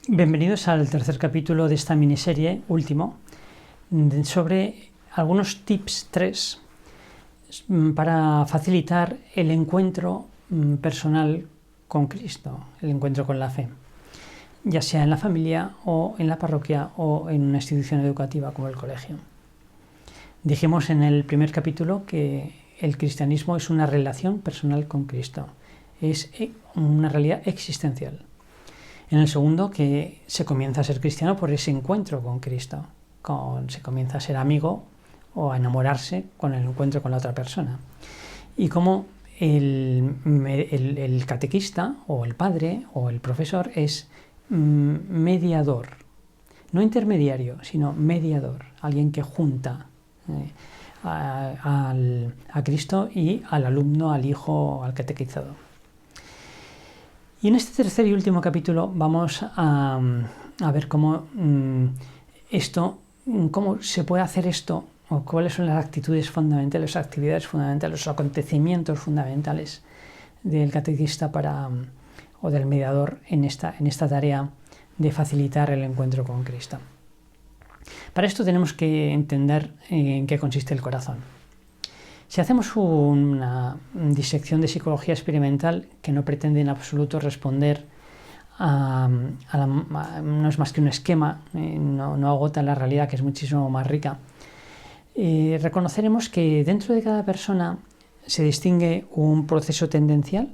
Bienvenidos al tercer capítulo de esta miniserie, último, sobre algunos tips 3 para facilitar el encuentro personal con Cristo, el encuentro con la fe, ya sea en la familia o en la parroquia o en una institución educativa como el colegio. Dijimos en el primer capítulo que el cristianismo es una relación personal con Cristo, es una realidad existencial. En el segundo, que se comienza a ser cristiano por ese encuentro con Cristo, se comienza a ser amigo o a enamorarse con el encuentro con la otra persona. Y como el catequista o el padre o el profesor es mediador, no intermediario, sino mediador, alguien que junta a Cristo y al alumno, al hijo, al catequizado. Y en este tercer y último capítulo vamos a ver cómo se puede hacer esto, o cuáles son las actitudes fundamentales, las actividades fundamentales, los acontecimientos fundamentales del catequista o del mediador en esta tarea de facilitar el encuentro con Cristo. Para esto tenemos que entender en qué consiste el corazón. Si hacemos una disección de psicología experimental que no pretende en absoluto responder no es más que un esquema, no agota la realidad, que es muchísimo más rica, reconoceremos que dentro de cada persona se distingue un proceso tendencial,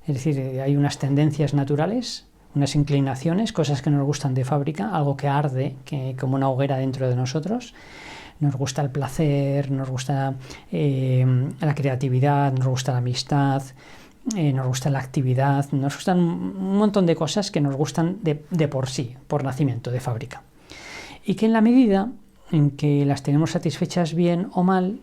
es decir, hay unas tendencias naturales, unas inclinaciones, cosas que nos gustan de fábrica, algo que arde como una hoguera dentro de nosotros. Nos gusta el placer, nos gusta la creatividad, nos gusta la amistad, nos gusta la actividad, nos gustan un montón de cosas que nos gustan de por sí, por nacimiento, de fábrica. Y que en la medida en que las tenemos satisfechas bien o mal,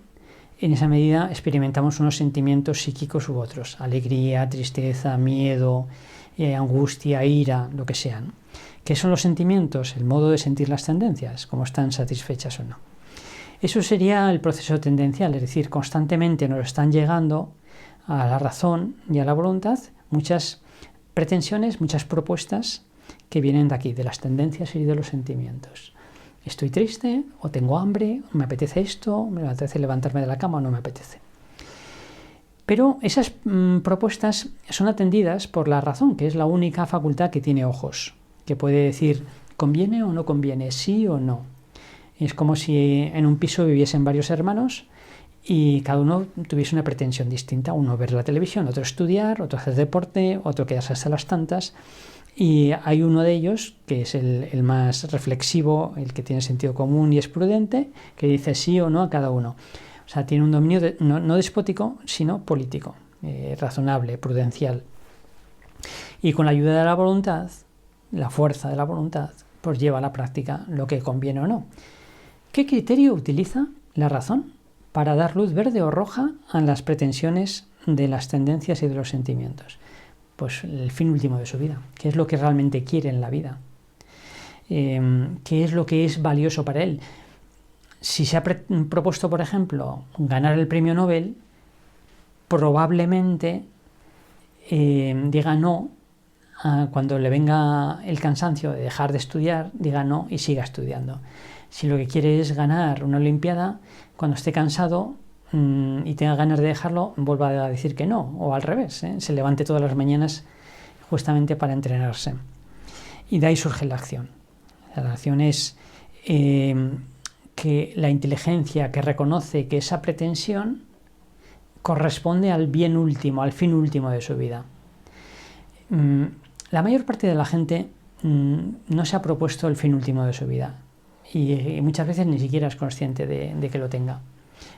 en esa medida experimentamos unos sentimientos psíquicos u otros, alegría, tristeza, miedo, angustia, ira, lo que sean. ¿Qué son los sentimientos? El modo de sentir las tendencias, cómo están satisfechas o no. Eso sería el proceso tendencial, es decir, constantemente nos están llegando a la razón y a la voluntad muchas pretensiones, muchas propuestas que vienen de aquí, de las tendencias y de los sentimientos. Estoy triste, o tengo hambre, o me apetece esto, me apetece levantarme de la cama o no me apetece. Pero esas propuestas son atendidas por la razón, que es la única facultad que tiene ojos, que puede decir conviene o no conviene, sí o no. Es como si en un piso viviesen varios hermanos y cada uno tuviese una pretensión distinta. Uno ver la televisión, otro estudiar, otro hacer deporte, otro quedarse hasta las tantas. Y hay uno de ellos, que es el más reflexivo, el que tiene sentido común y es prudente, que dice sí o no a cada uno. O sea, tiene un dominio no despótico, sino político, razonable, prudencial. Y con la ayuda de la voluntad, la fuerza de la voluntad, pues lleva a la práctica lo que conviene o no. ¿Qué criterio utiliza la razón para dar luz verde o roja a las pretensiones de las tendencias y de los sentimientos? Pues el fin último de su vida. ¿Qué es lo que realmente quiere en la vida? ¿Qué es lo que es valioso para él? Si se ha propuesto, por ejemplo, ganar el premio Nobel, probablemente diga no cuando le venga el cansancio de dejar de estudiar, diga no y siga estudiando. Si lo que quiere es ganar una olimpiada, cuando esté cansado y tenga ganas de dejarlo, vuelva a decir que no, o al revés, se levante todas las mañanas justamente para entrenarse. Y de ahí surge la acción. La acción es que la inteligencia que reconoce que esa pretensión corresponde al bien último, al fin último de su vida. La mayor parte de la gente no se ha propuesto el fin último de su vida y muchas veces ni siquiera es consciente de que lo tenga.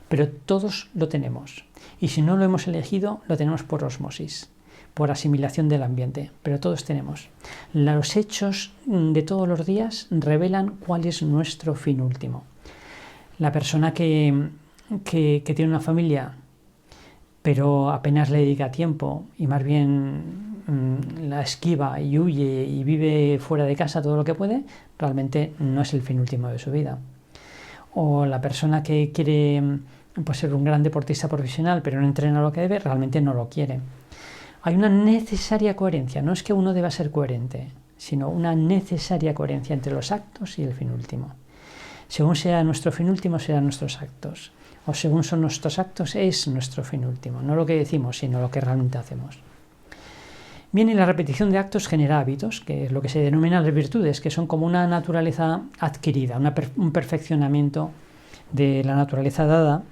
Pero todos lo tenemos y si no lo hemos elegido, lo tenemos por osmosis, por asimilación del ambiente, pero todos tenemos. Los hechos de todos los días revelan cuál es nuestro fin último. La persona que tiene una familia pero apenas le dedica tiempo y más bien la esquiva y huye y vive fuera de casa todo lo que puede, realmente no es el fin último de su vida. O la persona que quiere ser un gran deportista profesional pero no entrena lo que debe, realmente no lo quiere. Hay una necesaria coherencia, no es que uno deba ser coherente, sino una necesaria coherencia entre los actos y el fin último. Según sea nuestro fin último, serán nuestros actos. O según son nuestros actos, es nuestro fin último. No lo que decimos, sino lo que realmente hacemos. Bien, y la repetición de actos genera hábitos, que es lo que se denominan las virtudes, que son como una naturaleza adquirida, un perfeccionamiento de la naturaleza dada,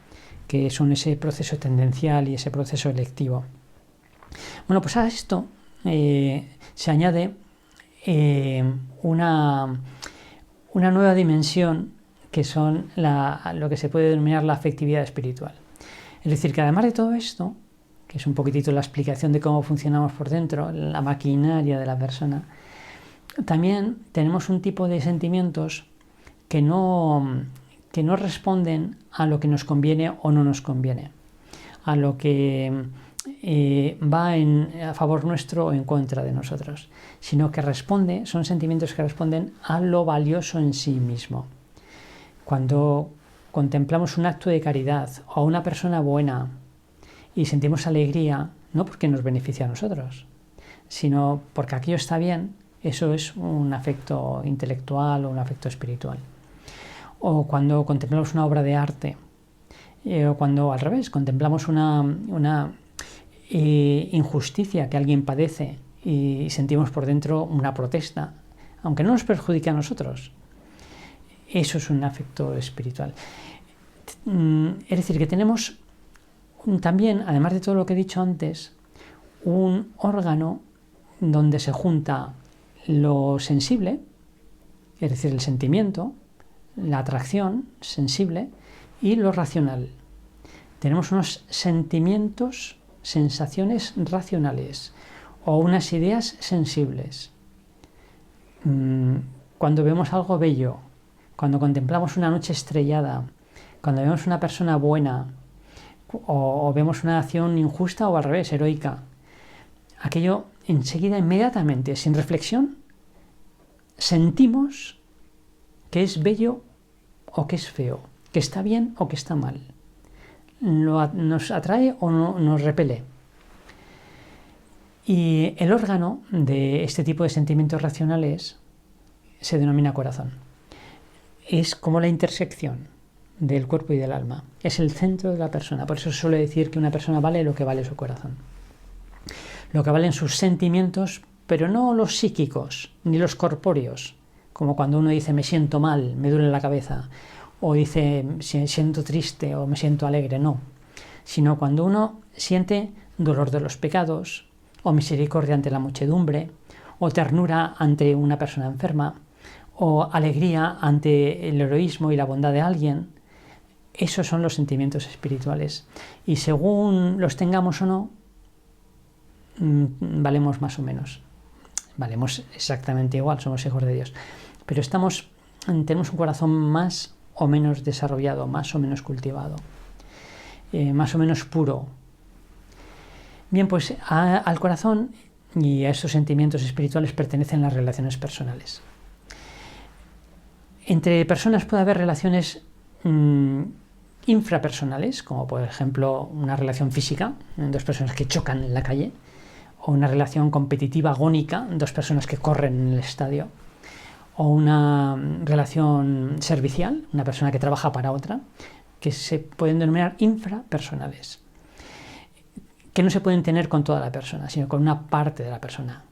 que son ese proceso tendencial y ese proceso electivo. Bueno, pues a esto se añade una nueva dimensión, que son lo que se puede denominar la afectividad espiritual. Es decir, que además de todo esto, que es un poquitito la explicación de cómo funcionamos por dentro, la maquinaria de la persona, también tenemos un tipo de sentimientos que no responden a lo que nos conviene o no nos conviene, a lo que va a favor nuestro o en contra de nosotros, sino que son sentimientos que responden a lo valioso en sí mismo. Cuando contemplamos un acto de caridad o a una persona buena y sentimos alegría, no porque nos beneficia a nosotros, sino porque aquello está bien, eso es un afecto intelectual o un afecto espiritual. O cuando contemplamos una obra de arte, o cuando al revés, contemplamos una injusticia que alguien padece y sentimos por dentro una protesta, aunque no nos perjudique a nosotros. Eso es un afecto espiritual. Es decir, que tenemos también, además de todo lo que he dicho antes, un órgano donde se junta lo sensible, es decir, el sentimiento, la atracción sensible y lo racional. Tenemos unos sentimientos, sensaciones racionales o unas ideas sensibles. Cuando vemos algo bello, cuando contemplamos una noche estrellada, cuando vemos una persona buena o vemos una acción injusta o al revés, heroica, aquello enseguida, inmediatamente, sin reflexión, sentimos que es bello o que es feo, que está bien o que está mal. Nos atrae o nos repele. Y el órgano de este tipo de sentimientos racionales se denomina corazón. Es como la intersección del cuerpo y del alma. Es el centro de la persona. Por eso se suele decir que una persona vale lo que vale su corazón. Lo que valen sus sentimientos, pero no los psíquicos, ni los corpóreos. Como cuando uno dice me siento mal, me duele la cabeza, o dice me siento triste o me siento alegre, no. Sino cuando uno siente dolor de los pecados, o misericordia ante la muchedumbre, o ternura ante una persona enferma, o alegría ante el heroísmo y la bondad de alguien. Esos son los sentimientos espirituales. Y según los tengamos o no, valemos más o menos. Valemos exactamente igual, somos hijos de Dios. Pero tenemos un corazón más o menos desarrollado, más o menos cultivado, más o menos puro. Bien, pues al corazón y a esos sentimientos espirituales pertenecen las relaciones personales. Entre personas puede haber relaciones infrapersonales, como por ejemplo una relación física, dos personas que chocan en la calle, o una relación competitiva agónica, dos personas que corren en el estadio, o una relación servicial, una persona que trabaja para otra, que se pueden denominar infrapersonales, que no se pueden tener con toda la persona, sino con una parte de la persona.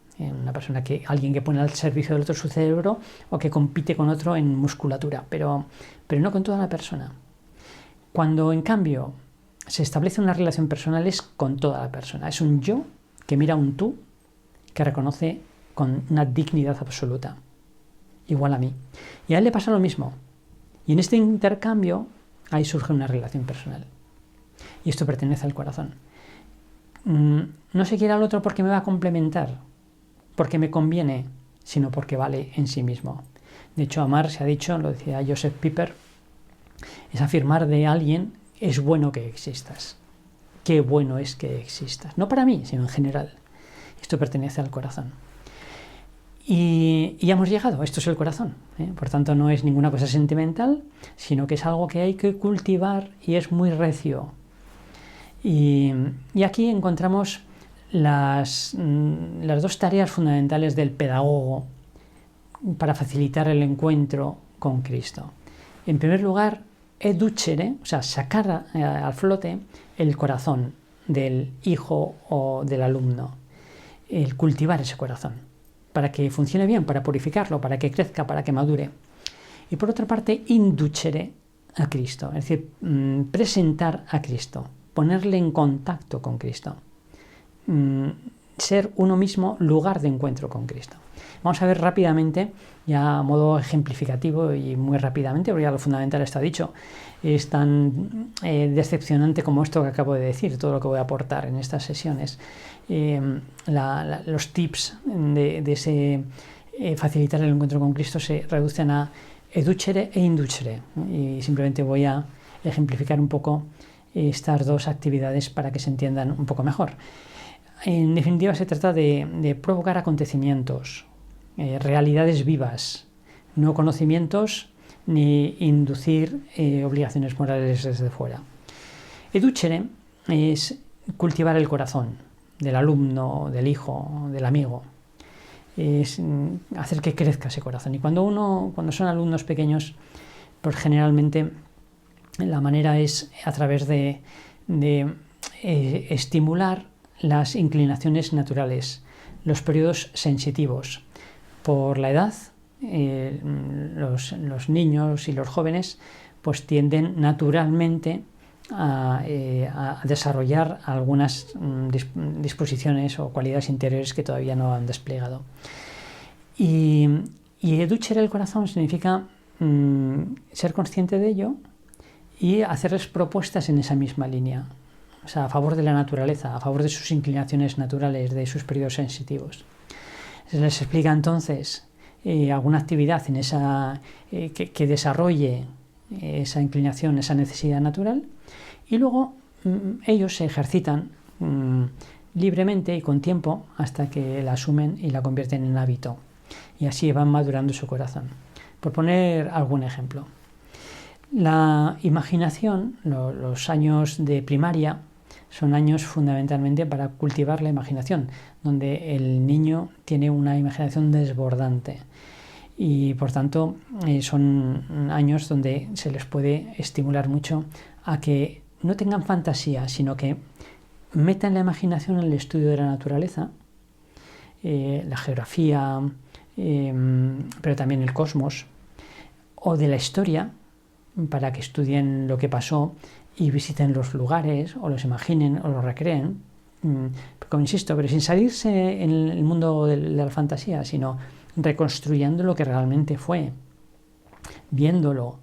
Alguien que pone al servicio del otro su cerebro o que compite con otro en musculatura, pero no con toda la persona. Cuando en cambio se establece una relación personal es con toda la persona, es un yo que mira a un tú que reconoce con una dignidad absoluta, igual a mí. Y a él le pasa lo mismo. Y en este intercambio ahí surge una relación personal. Y esto pertenece al corazón. No se quiere al otro porque me va a complementar, porque me conviene, sino porque vale en sí mismo. De hecho, amar, se ha dicho, lo decía Joseph Pieper, es afirmar de alguien, es bueno que existas. Qué bueno es que existas. No para mí, sino en general. Esto pertenece al corazón. Y ya hemos llegado, esto es el corazón. Por tanto, no es ninguna cosa sentimental, sino que es algo que hay que cultivar y es muy recio. Y aquí encontramos las dos tareas fundamentales del pedagogo para facilitar el encuentro con Cristo. En primer lugar, educere, o sea, sacar al flote el corazón del hijo o del alumno, el cultivar ese corazón, para que funcione bien, para purificarlo, para que crezca, para que madure. Y por otra parte, inducere a Cristo, es decir, presentar a Cristo, ponerle en contacto con Cristo, ser uno mismo lugar de encuentro con Cristo. Vamos a ver rápidamente, ya a modo ejemplificativo y muy rápidamente, porque ya lo fundamental está dicho. Es tan decepcionante como esto que acabo de decir, todo lo que voy a aportar en estas sesiones. Los tips de ese facilitar el encuentro con Cristo se reducen a educere e inducere. Y simplemente voy a ejemplificar un poco estas dos actividades para que se entiendan un poco mejor. En definitiva, se trata de provocar acontecimientos, realidades vivas, no conocimientos ni inducir obligaciones morales desde fuera. Educere es cultivar el corazón del alumno, del hijo, del amigo. Es hacer que crezca ese corazón. Y cuando son alumnos pequeños, pues generalmente la manera es a través de estimular las inclinaciones naturales, los periodos sensitivos. Por la edad, los niños y los jóvenes pues tienden naturalmente a desarrollar algunas disposiciones o cualidades interiores que todavía no han desplegado. Y educere el corazón significa ser consciente de ello y hacerles propuestas en esa misma línea, o sea, a favor de la naturaleza, a favor de sus inclinaciones naturales, de sus periodos sensitivos. Se les explica entonces alguna actividad en esa, que desarrolle esa inclinación, esa necesidad natural, y luego ellos se ejercitan libremente y con tiempo hasta que la asumen y la convierten en hábito, y así van madurando su corazón. Por poner algún ejemplo, la imaginación, los años de primaria, son años fundamentalmente para cultivar la imaginación, donde el niño tiene una imaginación desbordante y por tanto son años donde se les puede estimular mucho a que no tengan fantasía, sino que metan la imaginación en el estudio de la naturaleza, la geografía, pero también el cosmos, o de la historia, para que estudien lo que pasó y visiten los lugares, o los imaginen, o los recreen, como insisto, pero sin salirse en el mundo de la fantasía, sino reconstruyendo lo que realmente fue, viéndolo,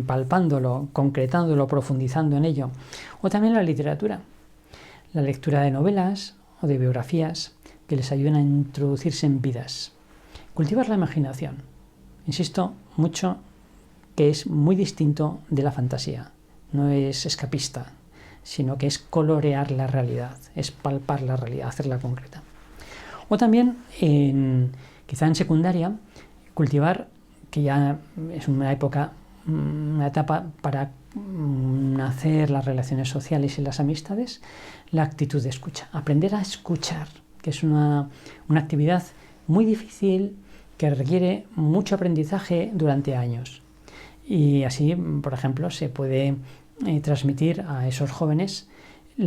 palpándolo, concretándolo, profundizando en ello. O también la literatura, la lectura de novelas o de biografías que les ayuden a introducirse en vidas. Cultivar la imaginación, insisto mucho, que es muy distinto de la fantasía. No es escapista, sino que es colorear la realidad, es palpar la realidad, hacerla concreta. O también, quizá en secundaria, cultivar, que ya es una etapa para nacer las relaciones sociales y las amistades, la actitud de escucha. Aprender a escuchar, que es una actividad muy difícil que requiere mucho aprendizaje durante años. Y así, por ejemplo, se puede transmitir a esos jóvenes, se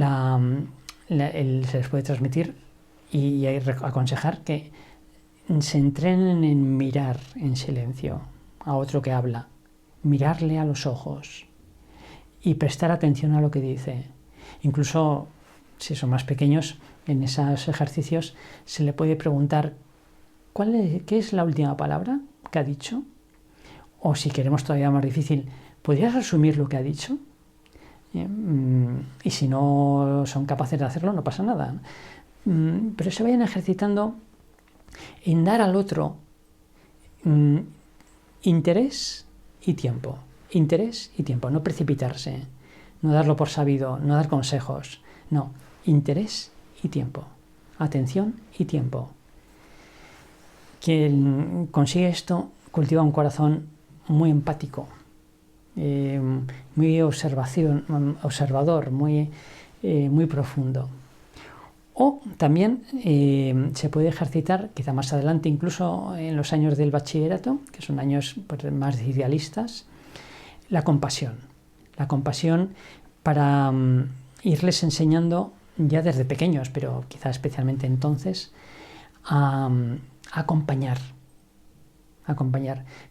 les puede transmitir y aconsejar que se entrenen en mirar en silencio a otro que habla, mirarle a los ojos y prestar atención a lo que dice. Incluso, si son más pequeños, en esos ejercicios se le puede preguntar ¿qué es la última palabra que ha dicho? O si queremos todavía más difícil, ¿podrías resumir lo que ha dicho? Y si no son capaces de hacerlo, no pasa nada. Pero se vayan ejercitando en dar al otro interés y tiempo. Interés y tiempo, no precipitarse, no darlo por sabido, no dar consejos. No, interés y tiempo. Atención y tiempo. Quien consigue esto cultiva un corazón muy empático, muy observador, muy profundo. O también se puede ejercitar, quizá más adelante, incluso en los años del bachillerato, que son años pues, más idealistas, la compasión. La compasión para irles enseñando ya desde pequeños, pero quizá especialmente entonces, a acompañar,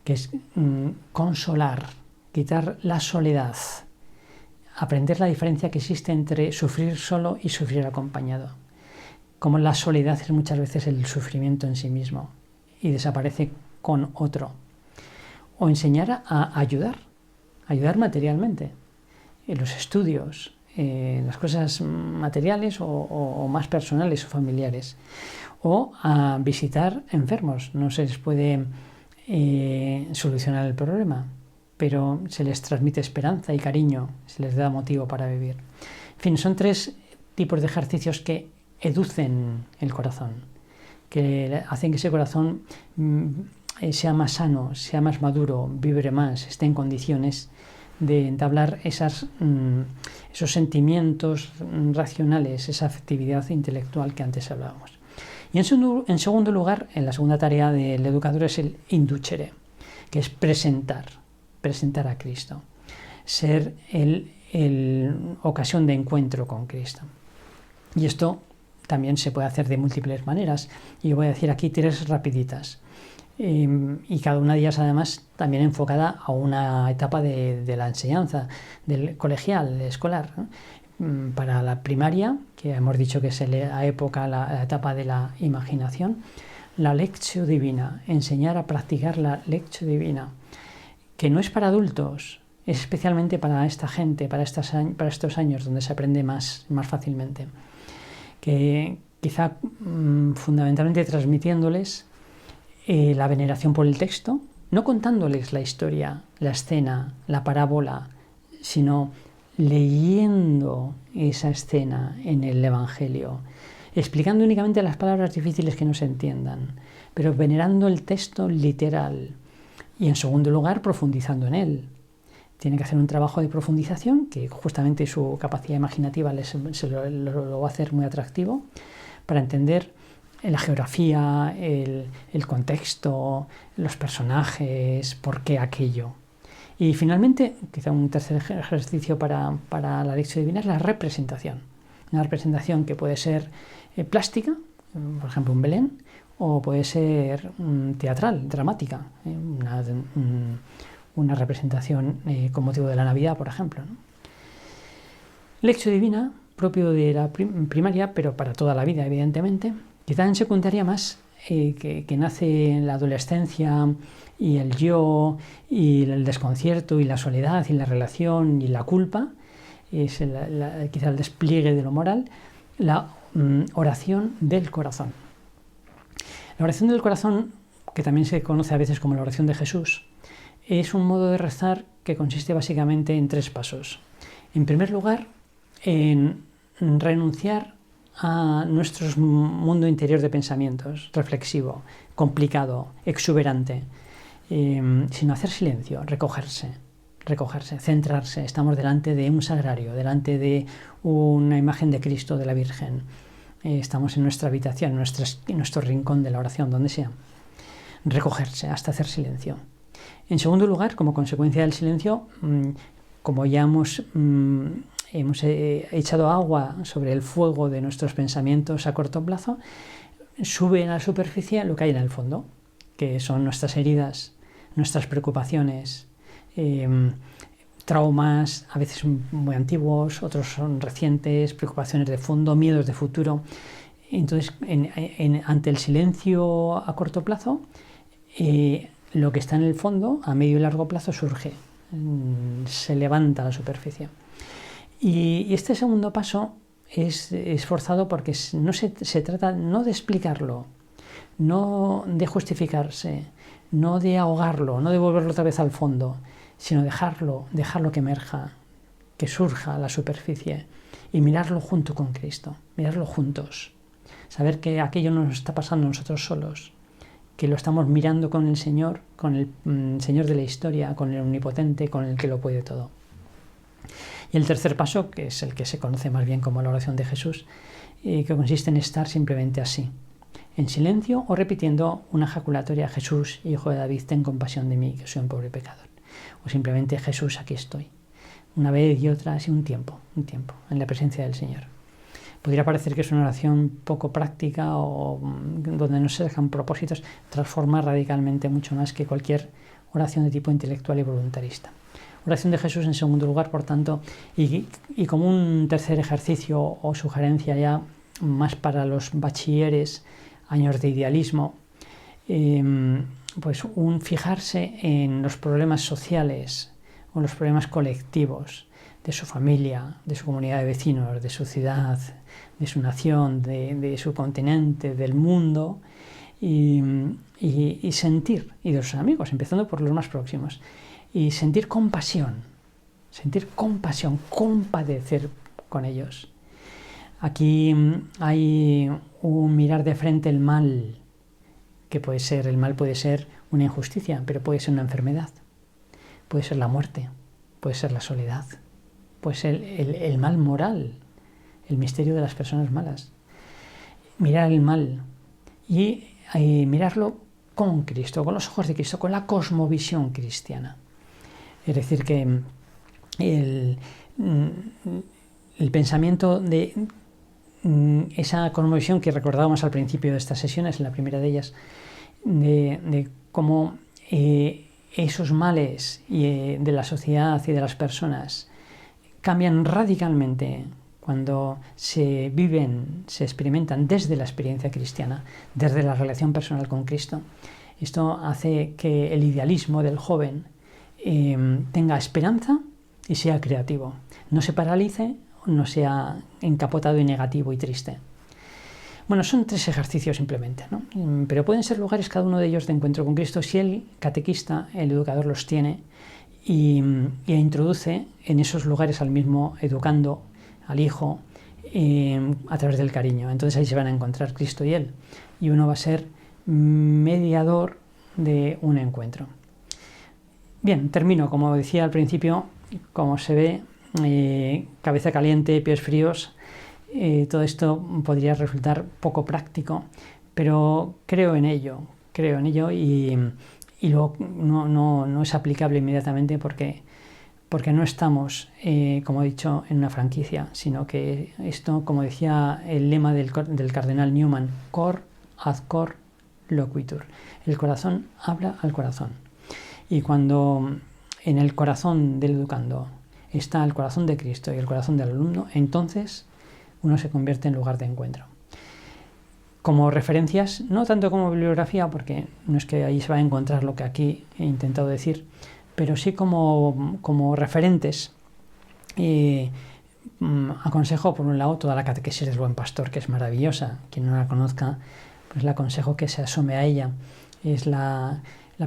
que es consolar, quitar la soledad, aprender la diferencia que existe entre sufrir solo y sufrir acompañado. Como la soledad es muchas veces el sufrimiento en sí mismo y desaparece con otro. O enseñar a ayudar materialmente en los estudios, en las cosas materiales o más personales o familiares. O a visitar enfermos. No se les puede solucionar el problema, pero se les transmite esperanza y cariño, se les da motivo para vivir. En fin, son 3 tipos de ejercicios que educen el corazón, que hacen que ese corazón sea más sano, sea más maduro, vibre más, esté en condiciones de entablar esos sentimientos racionales, esa afectividad intelectual que antes hablábamos. Y en segundo lugar, en la segunda tarea del educador es el inducere, que es presentar a Cristo, ser el ocasión de encuentro con Cristo. Y esto también se puede hacer de múltiples maneras, y voy a decir aquí 3 rapiditas. Y cada una de ellas además también enfocada a una etapa de la enseñanza, del colegial, escolar, ¿no? Para la primaria, que hemos dicho que es la etapa de la imaginación, la lectio divina, enseñar a practicar la lectio divina, que no es para adultos, es especialmente para esta gente, para estos años donde se aprende más fácilmente, que quizá fundamentalmente transmitiéndoles la veneración por el texto, no contándoles la historia, la escena, la parábola, sino leyendo esa escena en el Evangelio, explicando únicamente las palabras difíciles que no se entiendan, pero venerando el texto literal y, en segundo lugar, profundizando en él. Tiene que hacer un trabajo de profundización que justamente su capacidad imaginativa lo va a hacer muy atractivo para entender la geografía, el contexto, los personajes, por qué aquello. Y finalmente, quizá un tercer ejercicio para la lección divina es la representación. Una representación que puede ser plástica, por ejemplo un Belén, o puede ser teatral, dramática, una representación con motivo de la Navidad, por ejemplo, ¿no? Lección divina, propio de la primaria, pero para toda la vida, evidentemente. Quizá en secundaria más, que nace en la adolescencia y el yo y el desconcierto y la soledad y la relación y la culpa, es quizá el despliegue de lo moral, la oración del corazón. La oración del corazón, que también se conoce a veces como la oración de Jesús, es un modo de rezar que consiste básicamente en 3 pasos. En primer lugar, en renunciar a nuestro mundo interior de pensamientos, reflexivo, complicado, exuberante, sino hacer silencio, recogerse, centrarse. Estamos delante de un sagrario, delante de una imagen de Cristo, de la Virgen. Estamos en nuestra habitación, en nuestro rincón de la oración, donde sea. Recogerse hasta hacer silencio. En segundo lugar, como consecuencia del silencio, como ya hemos echado agua sobre el fuego de nuestros pensamientos a corto plazo, sube a la superficie lo que hay en el fondo, que son nuestras heridas, nuestras preocupaciones, traumas, a veces muy antiguos, otros son recientes, preocupaciones de fondo, miedos de futuro. Entonces, ante el silencio a corto plazo, lo que está en el fondo, a medio y largo plazo, surge, se levanta a la superficie. Y este segundo paso es forzado porque se trata no de explicarlo, no de justificarse, no de ahogarlo, no de volverlo otra vez al fondo, sino dejarlo que emerja, que surja a la superficie y mirarlo junto con Cristo, mirarlo juntos. Saber que aquello no nos está pasando a nosotros solos, que lo estamos mirando con el Señor de la historia, con el Omnipotente, con el que lo puede todo. Y el tercer paso, que es el que se conoce más bien como la oración de Jesús, que consiste en estar simplemente así, en silencio o repitiendo una ejaculatoria: Jesús, hijo de David, ten compasión de mí, que soy un pobre pecador. O simplemente: Jesús, aquí estoy. Una vez y otra, así un tiempo, en la presencia del Señor. Podría parecer que es una oración poco práctica o donde no se dejan propósitos. Transforma radicalmente mucho más que cualquier oración de tipo intelectual y voluntarista. Oración de Jesús en segundo lugar, por tanto, y como un tercer ejercicio o sugerencia ya más para los bachilleres, años de idealismo, pues un fijarse en los problemas sociales o los problemas colectivos de su familia, de su comunidad de vecinos, de su ciudad, de su nación, de su continente, del mundo, y sentir, y de sus amigos, empezando por los más próximos, y sentir compasión, compadecer con ellos. Aquí hay un mirar de frente el mal, que el mal puede ser una injusticia, pero puede ser una enfermedad, puede ser la muerte, puede ser la soledad, puede ser el mal moral, el misterio de las personas malas. Mirar el mal y mirarlo con Cristo, con los ojos de Cristo, con la cosmovisión cristiana. Es decir, que el pensamiento de esa cosmovisión que recordábamos al principio de estas sesiones, en la primera de ellas, de cómo esos males de la sociedad y de las personas cambian radicalmente cuando se viven, se experimentan desde la experiencia cristiana, desde la relación personal con Cristo. Esto hace que el idealismo del joven tenga esperanza y sea creativo, no se paralice, no sea encapotado y negativo y triste. Bueno, son 3 ejercicios simplemente, ¿no? Pero pueden ser lugares cada uno de ellos de encuentro con Cristo si el catequista, el educador, los tiene y introduce en esos lugares al mismo educando, al hijo, a través del cariño. Entonces ahí se van a encontrar Cristo y él, y uno va a ser mediador de un encuentro. Bien, termino. Como decía al principio, como se ve, cabeza caliente, pies fríos, todo esto podría resultar poco práctico, pero creo en ello y luego no es aplicable inmediatamente porque no estamos, como he dicho, en una franquicia, sino que esto, como decía el lema del cardenal Newman, cor ad cor loquitur. El corazón habla al corazón. Y cuando en el corazón del educando está el corazón de Cristo y el corazón del alumno, entonces uno se convierte en lugar de encuentro. Como referencias, no tanto como bibliografía, porque no es que ahí se va a encontrar lo que aquí he intentado decir, pero sí como referentes, aconsejo por un lado toda la catequesis del Buen Pastor, que es maravillosa. Quien no la conozca, pues le aconsejo que se asome a ella. Es la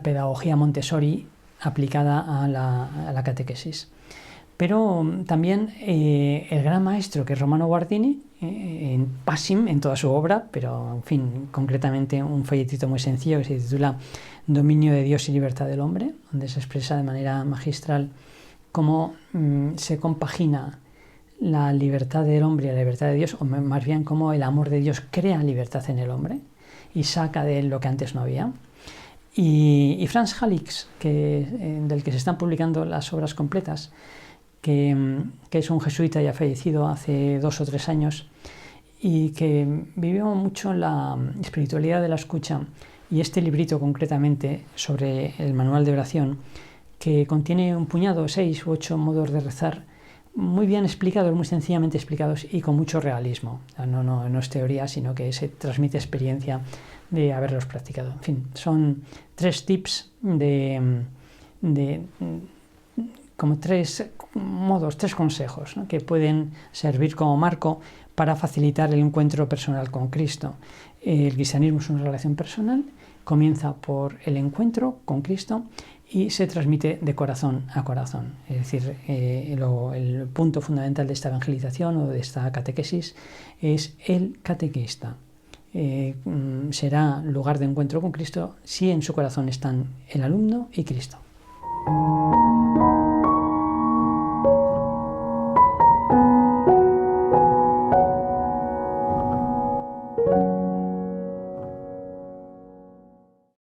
pedagogía Montessori aplicada a la catequesis. Pero también el gran maestro, que es Romano Guardini, en Passim, en toda su obra, pero en fin, concretamente un folletito muy sencillo que se titula Dominio de Dios y Libertad del Hombre, donde se expresa de manera magistral cómo se compagina la libertad del hombre y la libertad de Dios, o más bien cómo el amor de Dios crea libertad en el hombre y saca de él lo que antes no había. Y Franz Halix, del que se están publicando las obras completas, que es un jesuita ya fallecido hace 2 o 3 años y que vivió mucho la espiritualidad de la escucha, y este librito concretamente sobre el manual de oración, que contiene un puñado, 6 u 8 modos de rezar, muy bien explicados, muy sencillamente explicados y con mucho realismo. No es teoría, sino que se transmite experiencia de haberlos practicado. En fin, son 3 tips como 3 modos, 3 consejos, ¿no?, que pueden servir como marco para facilitar el encuentro personal con Cristo. El cristianismo es una relación personal, comienza por el encuentro con Cristo y se transmite de corazón a corazón. Es decir, el punto fundamental de esta evangelización o de esta catequesis es el catequista. Será lugar de encuentro con Cristo si en su corazón están el alumno y Cristo.